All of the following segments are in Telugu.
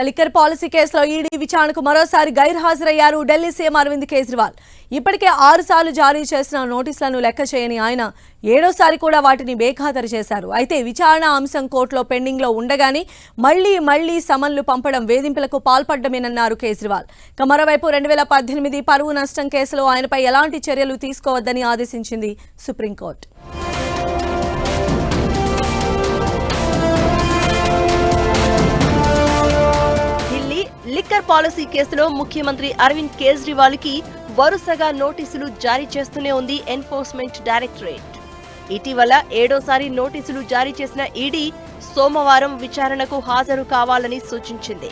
లిక్కర్ పాలసీ కేసులో ఈడీ విచారణకు మరోసారి గైర్హాజరయ్యారు ఢిల్లీ సీఎం అరవింద్ కేజ్రీవాల్. ఇప్పటికే 6 సార్లు జారీ చేసిన నోటీసులను లెక్క చేయని ఆయన 7వ కూడా వాటిని బేఖాతరు చేశారు. అయితే విచారణ అంశం కోర్టులో పెండింగ్ లో ఉండగానే మళ్లీ సమన్లు పంపడం వేధింపులకు పాల్పడ్డమేనన్నారు కేజ్రీవాల్. మరోవైపు 2018 పరువు నష్టం కేసులో ఆయనపై ఎలాంటి చర్యలు తీసుకోవద్దని ఆదేశించింది సుప్రీంకోర్టు. లిక్కర్ పాలసీ కేసులో ముఖ్యమంత్రి అరవింద్ కేజ్రీవాల్ కి వరుసగా నోటీసులు జారీ చేస్తూనే ఉంది ఎన్ఫోర్స్మెంట్ డైరెక్టరేట్. ఇటీవల 7వసారి నోటీసులు జారీ చేసిన ఈడీ సోమవారం విచారణకు హాజరు కావాలని సూచించింది.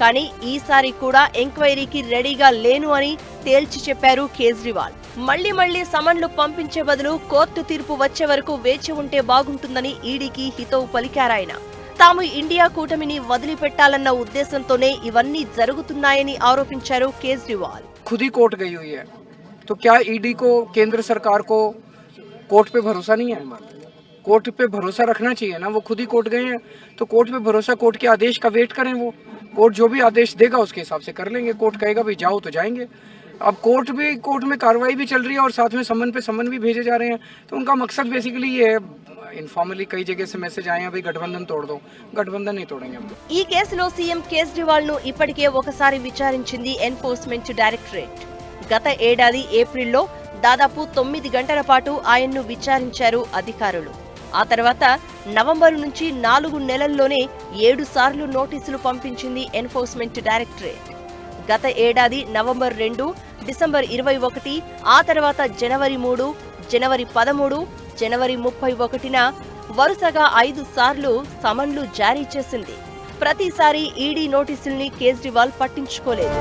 కానీ ఈసారి కూడా ఎంక్వైరీకి రెడీగా లేను అని తేల్చి చెప్పారు కేజ్రీవాల్. మళ్లీ సమన్లు పంపించే బదులు కోర్టు తీర్పు వచ్చే వరకు వేచి ఉంటే బాగుంటుందని ఈడీకి హితవు పలికారాయన. తాము ఇండియా కూటమిని వదిలిపెట్టాలన్న ఉద్దేశంతోనే ఇవన్నీ జరుగుతున్నాయని ఆరోపించారు కేజ్రీవాల్. खुद ही कोर्ट गई हुई है तो क्या ईडी को केंद्र सरकार को कोर्ट पे भरोसा नहीं है? कोर्ट पे भरोसा रखना चाहिए ना. वो खुद ही कोर्ट गए हैं तो कोर्ट पे भरोसा, कोर्ट के आदेश का वेट करें. वो कोर्ट जो भी आदेश देगा उसके हिसाब से कर लेंगे. कोर्ट कहेगा भाई जाओ तो जाएंगे. अब कोर्ट में कार्रवाई भी चल रही है और साथ में समन पे समन भी भेजे जा रहे हैं. तो उनका मकसद बेसिकली ये है. इनफॉर्मली कई जगह से मैसेज आए हैं भाई गठबंधन तोड़ दो. गठबंधन नहीं तोड़ेंगे हम. ఈ కేసులో సీఎం కేజ్రీవాల్ ను ఇప్పటికే ఒకసారి విచారించింది ఎన్ఫోర్స్మెంట్ డైరెక్టరేట్. గత ఏడాది ఏప్రిల్లో దాదాపు 9 గంటల పాటు ఆయన్ను విచారించారు అధికారులు. ఆ తర్వాత నవంబరు నుంచి 4 నెలల్లోనే 7 సార్లు నోటీసులు పంపించింది ఎన్ఫోర్స్మెంట్ డైరెక్టరేట్. గత ఏడాది నవంబర్ 2, డిసెంబర్ 21, ఆ తర్వాత జనవరి 3, జనవరి 13, జనవరి 31న వరుసగా 5 సార్లు సమన్లు జారీ చేసింది. ప్రతిసారి ఈడీ నోటీసుల్ని కేజ్రీవాల్ పట్టించుకోలేదు.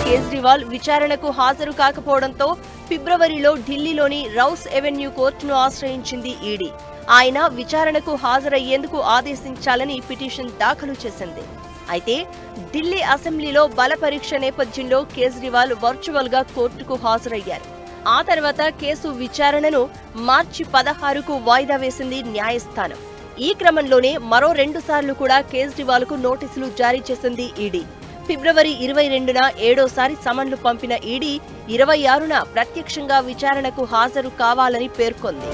కేజ్రీవాల్ విచారణకు హాజరు కాకపోవడంతో ఫిబ్రవరిలో ఢిల్లీలోని రౌస్ ఎవెన్యూ కోర్టును ఆశ్రయించింది ఈడీ. ఆయన విచారణకు హాజరయ్యేందుకు ఆదేశించాలని పిటిషన్ దాఖలు చేసింది. అయితే ఢిల్లీ అసెంబ్లీలో బల పరీక్ష నేపథ్యంలో కేజ్రీవాల్ వర్చువల్ గా కోర్టుకు హాజరయ్యారు. ఆ తర్వాత కేసు విచారణను మార్చి 16కు వాయిదా వేసింది న్యాయస్థానం. ఈ క్రమంలోనే మరో 2 సార్లు కూడా కేజ్రీవాల్ కు నోటీసులు జారీ చేసింది ఈడీ. ఫిబ్రవరి 22న 7వసారి సమన్లు పంపిన ఈడీ 26న ప్రత్యక్షంగా విచారణకు హాజరు కావాలని పేర్కొంది.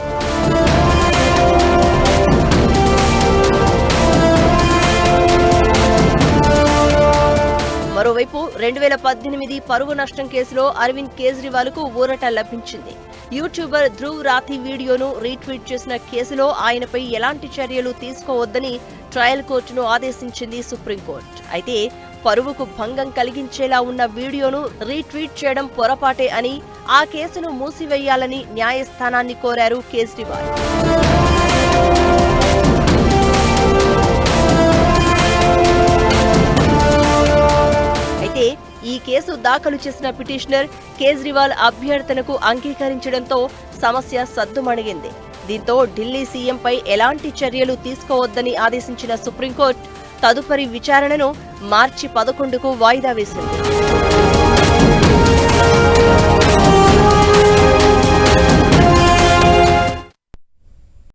మరోవైపు 2018 పరువు నష్టం కేసులో అరవింద్ కేజ్రీవాల్ కు ఊరట లభించింది. యూట్యూబర్ ధ్రువ్ రాథీ వీడియోను రీట్వీట్ చేసిన కేసులో ఆయనపై ఎలాంటి చర్యలు తీసుకోవద్దని ట్రయల్ కోర్టును ఆదేశించింది సుప్రీంకోర్టు. అయితే పరువుకు భంగం కలిగించేలా ఉన్న వీడియోను రీట్వీట్ చేయడం పొరపాటే అని, ఆ కేసును మూసివేయాలని న్యాయస్థానాన్ని కోరారు కేజ్రీవాల్. అయితే ఈ కేసు దాఖలు చేసిన పిటిషనర్ కేజ్రీవాల్ అభ్యర్థనకు అంగీకరించడంతో సమస్య సద్దుమణిగింది. దీంతో ఢిల్లీ సీఎంపై ఎలాంటి చర్యలు తీసుకోవద్దని ఆదేశించిన సుప్రీంకోర్టు తదుపరి విచారణను మార్చి 11కు వాయిదా వేసింది.